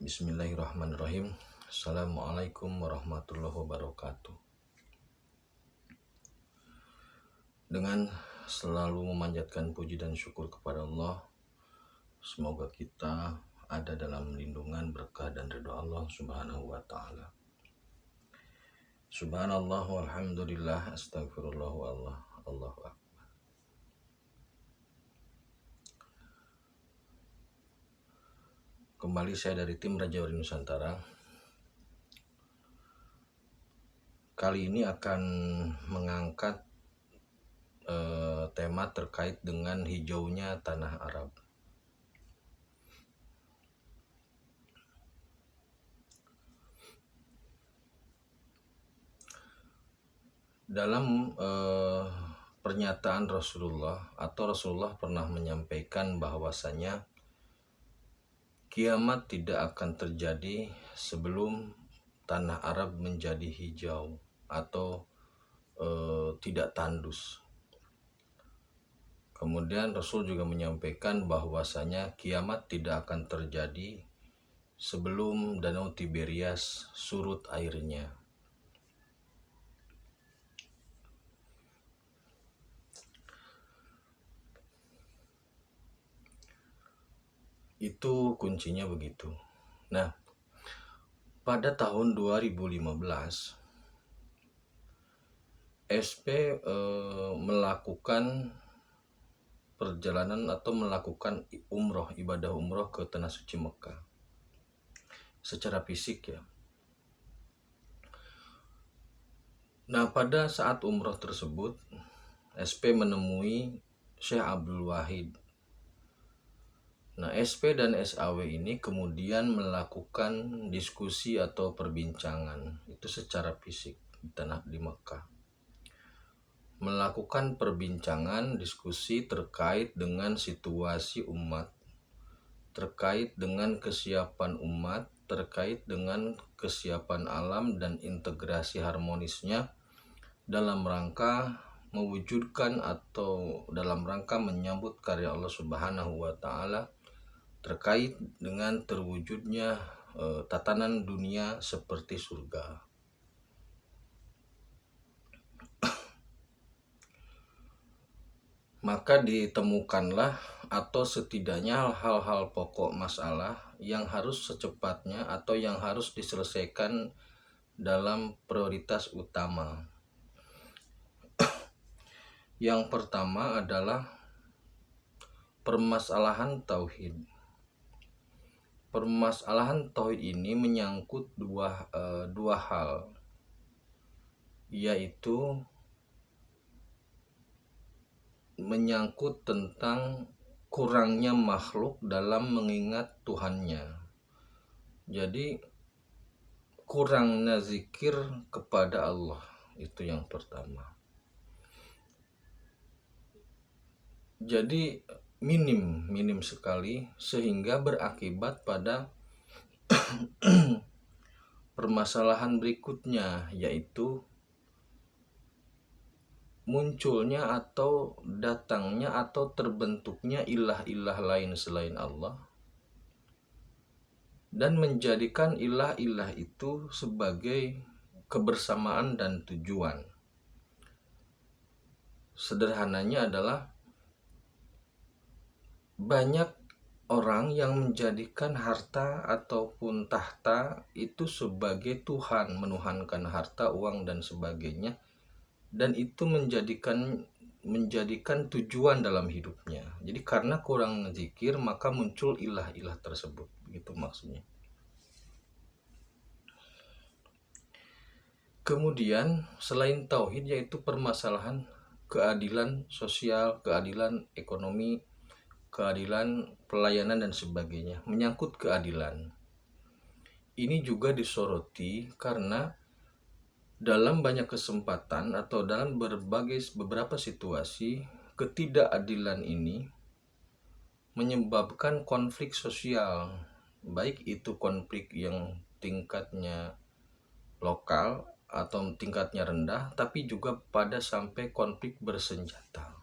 Bismillahirrahmanirrahim. Assalamualaikum warahmatullahi wabarakatuh. Dengan selalu memanjatkan puji dan syukur kepada Allah, semoga kita ada dalam lindungan, berkah dan ridha Allah Subhanahu wa taala. Subhanallah walhamdulillah, astagfirullah wallah, Allahu akbar. Kembali saya dari tim Raja Wali Nusantara. Kali ini akan mengangkat tema terkait dengan hijaunya tanah Arab. Dalam pernyataan Rasulullah pernah menyampaikan bahwasanya kiamat tidak akan terjadi sebelum tanah Arab menjadi hijau atau tidak tandus. Kemudian Rasul juga menyampaikan bahwasanya kiamat tidak akan terjadi sebelum Danau Tiberias surut airnya. Itu kuncinya begitu. Nah, pada tahun 2015 SP melakukan perjalanan atau melakukan ibadah umroh ke Tanah Suci Mekah secara fisik ya. Nah, pada saat umroh tersebut SP menemui Syekh Abdul Wahid. Nah, SP dan SAW ini kemudian melakukan diskusi atau perbincangan itu secara fisik di Mekah. Melakukan perbincangan diskusi terkait dengan situasi umat, terkait dengan kesiapan umat, terkait dengan kesiapan alam dan integrasi harmonisnya dalam rangka mewujudkan atau dalam rangka menyambut karya Allah Subhanahu wa taala terkait dengan terwujudnya tatanan dunia seperti surga. Maka ditemukanlah atau setidaknya hal-hal pokok masalah yang harus secepatnya atau yang harus diselesaikan dalam prioritas utama. Yang pertama adalah permasalahan tauhid. Permasalahan tauhid ini menyangkut dua hal, yaitu menyangkut tentang kurangnya makhluk dalam mengingat Tuhannya. Jadi kurangnya zikir kepada Allah, itu yang pertama. Jadi minim sekali sehingga berakibat pada permasalahan berikutnya, yaitu munculnya atau datangnya atau terbentuknya ilah-ilah lain selain Allah dan menjadikan ilah-ilah itu sebagai kebersamaan dan tujuan. Sederhananya adalah banyak orang yang menjadikan harta ataupun tahta itu sebagai Tuhan, menuhankan harta, uang dan sebagainya, dan itu menjadikan tujuan dalam hidupnya. Jadi karena kurang zikir maka muncul ilah-ilah tersebut, begitu maksudnya. Kemudian selain tauhid yaitu permasalahan keadilan sosial, keadilan ekonomi, keadilan pelayanan dan sebagainya, menyangkut keadilan. Ini juga disoroti karena dalam banyak kesempatan atau dalam beberapa situasi ketidakadilan ini menyebabkan konflik sosial, baik itu konflik yang tingkatnya lokal atau tingkatnya rendah, tapi juga pada sampai konflik bersenjata.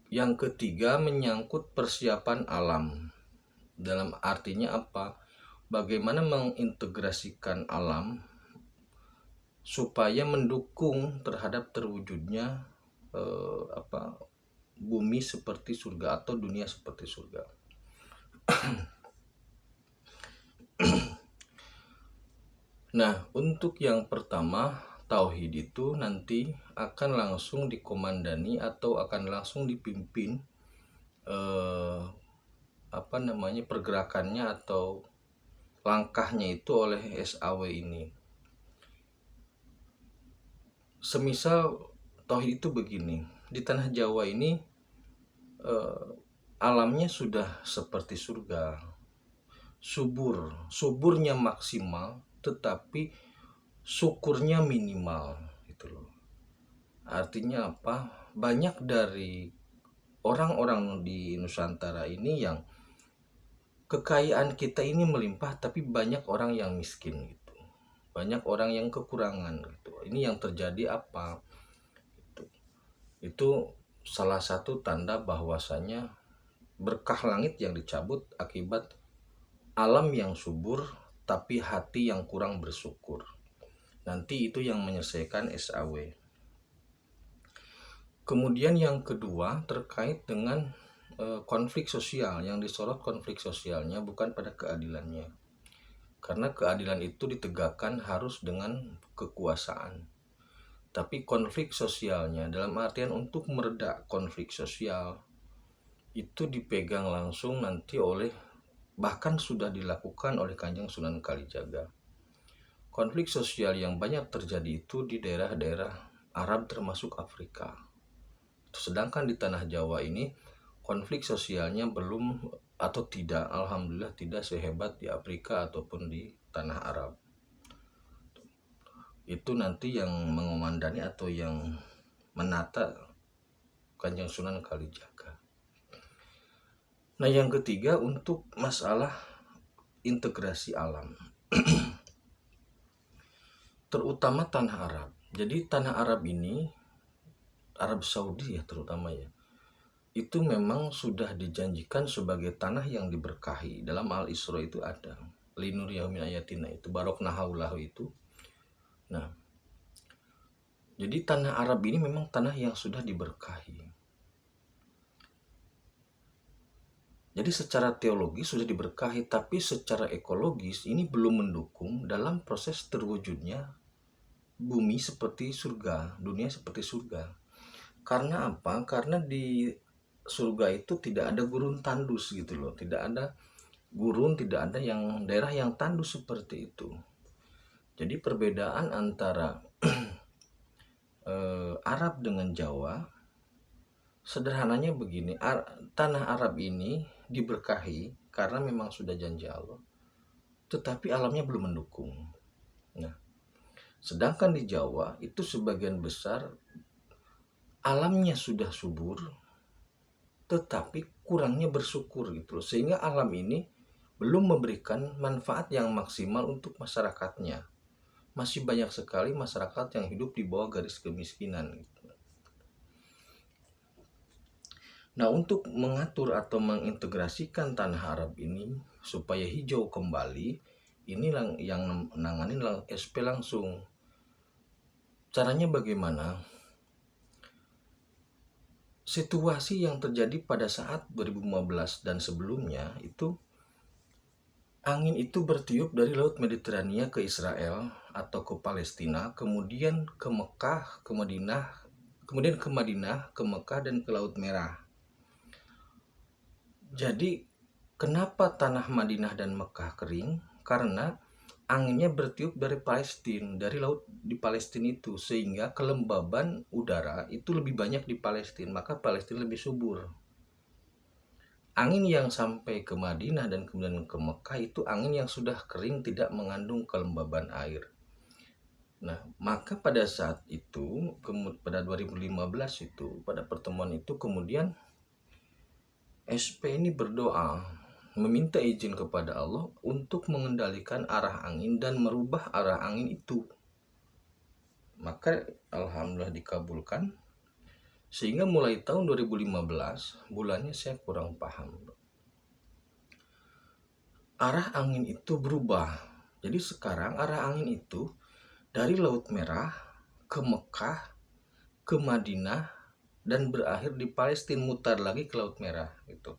Yang ketiga menyangkut persiapan alam. Dalam artinya apa? Bagaimana mengintegrasikan alam supaya mendukung terhadap terwujudnya bumi seperti surga atau dunia seperti surga. Nah, untuk yang pertama, tauhid itu nanti akan langsung dikomandani atau akan langsung dipimpin pergerakannya atau langkahnya itu oleh SAW ini. Semisal tauhid itu begini, di tanah Jawa ini alamnya sudah seperti surga, suburnya maksimal, tetapi syukurnya minimal, gitu loh. Artinya apa? Banyak dari orang-orang di Nusantara ini yang kekayaan kita ini melimpah, tapi banyak orang yang miskin gitu. Banyak orang yang kekurangan gitu. Ini yang terjadi apa? Itu salah satu tanda bahwasanya berkah langit yang dicabut akibat alam yang subur tapi hati yang kurang bersyukur. Nanti itu yang menyelesaikan SAW. Kemudian yang kedua terkait dengan konflik sosial. Yang disorot konflik sosialnya bukan pada keadilannya. Karena keadilan itu ditegakkan harus dengan kekuasaan. Tapi konflik sosialnya dalam artian untuk mereda konflik sosial itu dipegang langsung nanti oleh, bahkan sudah dilakukan oleh Kanjeng Sunan Kalijaga. Konflik sosial yang banyak terjadi itu di daerah-daerah Arab termasuk Afrika. Sedangkan di tanah Jawa ini konflik sosialnya belum atau tidak, alhamdulillah tidak sehebat di Afrika ataupun di tanah Arab. Itu nanti yang mengomandani atau yang menata Kanjeng Sunan Kalijaga. Nah, yang ketiga untuk masalah integrasi alam. Terutama tanah Arab. Jadi tanah Arab ini, Arab Saudi ya terutama ya, itu memang sudah dijanjikan sebagai tanah yang diberkahi. Dalam Al-Isra itu ada linuriyahu min ayatina, itu baroknahaulahu itu. Nah, jadi tanah Arab ini memang tanah yang sudah diberkahi. Jadi secara teologis sudah diberkahi, tapi secara ekologis ini belum mendukung dalam proses terwujudnya bumi seperti surga, dunia seperti surga. Karena apa? Karena di surga itu tidak ada gurun tandus gitu loh. Tidak ada gurun, tidak ada yang daerah yang tandus seperti itu. Jadi perbedaan antara Arab dengan Jawa, sederhananya begini, tanah Arab ini diberkahi karena memang sudah janji Allah, tetapi alamnya belum mendukung. Nah, sedangkan di Jawa itu sebagian besar alamnya sudah subur, tetapi kurangnya bersyukur gitu loh. Sehingga alam ini belum memberikan manfaat yang maksimal untuk masyarakatnya. Masih banyak sekali masyarakat yang hidup di bawah garis kemiskinan gitu. Nah, untuk mengatur atau mengintegrasikan tanah Arab ini supaya hijau kembali, ini yang menangani SP langsung. Caranya bagaimana? Situasi yang terjadi pada saat 2015 dan sebelumnya itu, angin itu bertiup dari Laut Mediterania ke Israel atau ke Palestina, kemudian ke Mekah, ke Madinah, ke Mekah dan ke Laut Merah. Jadi kenapa tanah Madinah dan Mekah kering? Karena anginnya bertiup dari Palestina, dari laut di Palestina itu, sehingga kelembaban udara itu lebih banyak di Palestina, maka Palestina lebih subur. Angin yang sampai ke Madinah dan kemudian ke Mekah itu angin yang sudah kering, tidak mengandung kelembaban air. Nah, maka pada saat itu, pada 2015 itu, pada pertemuan itu kemudian SP ini berdoa, meminta izin kepada Allah untuk mengendalikan arah angin dan merubah arah angin itu. Maka alhamdulillah dikabulkan. Sehingga mulai tahun 2015 bulannya saya kurang paham. Arah angin itu berubah. Jadi sekarang arah angin itu dari Laut Merah ke Mekah, ke Madinah, dan berakhir di Palestina, mutar lagi ke Laut Merah gitu.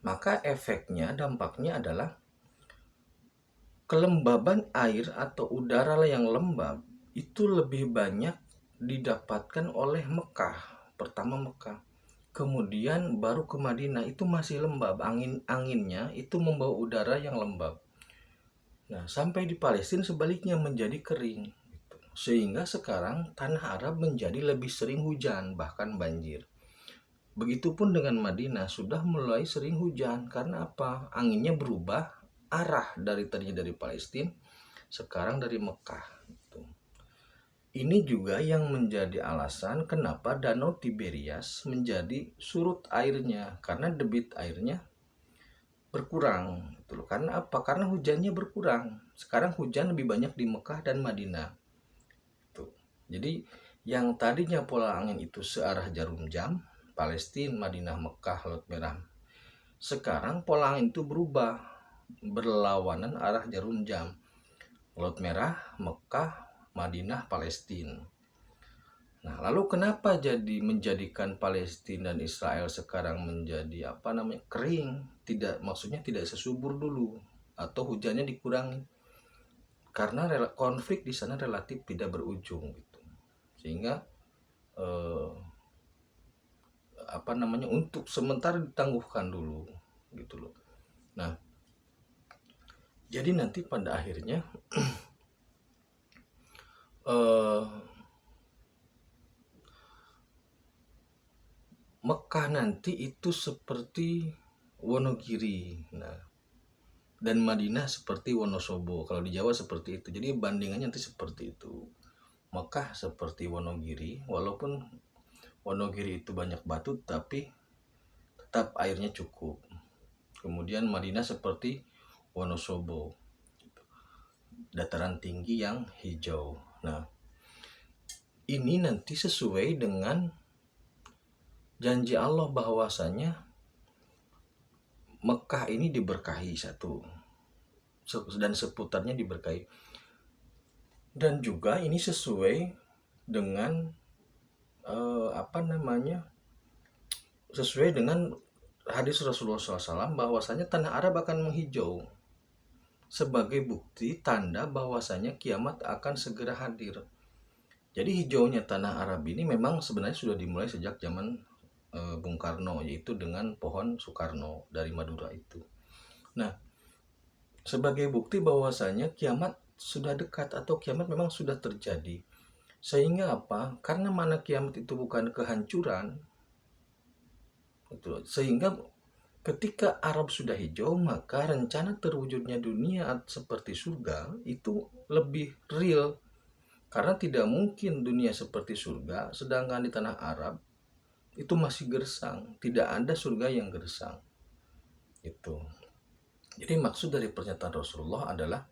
Maka efeknya, dampaknya adalah kelembaban air atau udara yang lembab itu lebih banyak didapatkan oleh Mekah. Pertama Mekah, kemudian baru ke Madinah, itu masih lembab, anginnya itu membawa udara yang lembab. Nah, sampai di Palestina sebaliknya menjadi kering gitu. Sehingga sekarang tanah Arab menjadi lebih sering hujan, bahkan banjir. Begitupun dengan Madinah, sudah mulai sering hujan. Karena apa? Anginnya berubah arah, dari tadinya dari Palestina, sekarang dari Mekah gitu. Ini juga yang menjadi alasan kenapa Danau Tiberias menjadi surut airnya, karena debit airnya berkurang gitu loh. Karena apa? Karena hujannya berkurang. Sekarang hujan lebih banyak di Mekah dan Madinah. Tuh. Jadi yang tadinya pola angin itu searah jarum jam, Palestina, Madinah, Mekah, Laut Merah. Sekarang pola angin itu berubah, berlawanan arah jarum jam. Laut Merah, Mekah, Madinah, Palestina. Nah, lalu kenapa jadi menjadikan Palestina dan Israel sekarang menjadi kering? Tidak, maksudnya tidak sesubur dulu atau hujannya dikurangi. Karena konflik di sana relatif tidak berujung gitu. Sehingga eh, untuk sementara ditangguhkan dulu gitu loh. Nah, jadi nanti pada akhirnya eh, Mekah nanti itu seperti Wonogiri, nah, dan Madinah seperti Wonosobo. Kalau di Jawa seperti itu. Jadi bandingannya nanti seperti itu. Mekah seperti Wonogiri, walaupun Wonogiri itu banyak batu, tapi tetap airnya cukup. Kemudian Madinah seperti Wonosobo, dataran tinggi yang hijau. Nah, ini nanti sesuai dengan janji Allah bahwasanya Mekah ini diberkahi satu, dan seputarnya diberkahi. Dan juga ini sesuai dengan sesuai dengan hadis Rasulullah SAW bahwasanya tanah Arab akan menghijau, sebagai bukti tanda bahwasanya kiamat akan segera hadir. Jadi hijaunya tanah Arab ini memang sebenarnya sudah dimulai sejak zaman Bung Karno, yaitu dengan pohon Soekarno dari Madura itu. Nah, sebagai bukti bahwasanya kiamat sudah dekat atau kiamat memang sudah terjadi. Sehingga apa? Karena mana kiamat itu bukan kehancuran, gitu. Sehingga ketika Arab sudah hijau, maka rencana terwujudnya dunia seperti surga itu lebih real. Karena tidak mungkin dunia seperti surga, sedangkan di tanah Arab itu masih gersang. Tidak ada surga yang gersang. Itu. Jadi maksud dari pernyataan Rasulullah adalah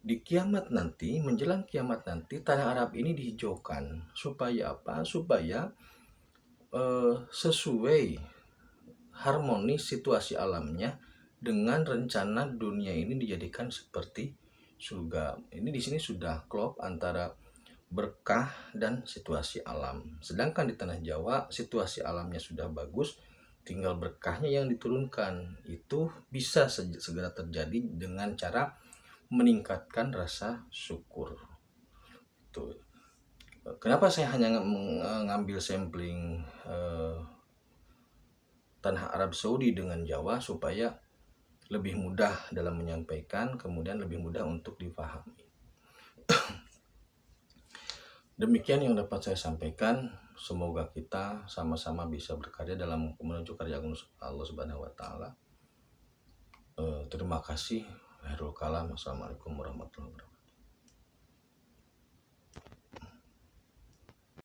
di kiamat nanti, menjelang kiamat nanti, tanah Arab ini dihijaukan. Supaya apa? Supaya sesuai harmonis situasi alamnya dengan rencana dunia ini dijadikan seperti surga. Ini di sini sudah klop antara berkah dan situasi alam. Sedangkan di tanah Jawa situasi alamnya sudah bagus, tinggal berkahnya yang diturunkan. Itu bisa segera terjadi dengan cara meningkatkan rasa syukur. Tuh. Kenapa saya hanya mengambil sampling tanah Arab Saudi dengan Jawa, supaya lebih mudah dalam menyampaikan, kemudian lebih mudah untuk dipahami. Demikian yang dapat saya sampaikan. Semoga kita sama-sama bisa berkarya dalam menuju karya Allah Subhanahu wa taala. Terima kasih. Akhirul kalam. Assalamualaikum warahmatullahi wabarakatuh.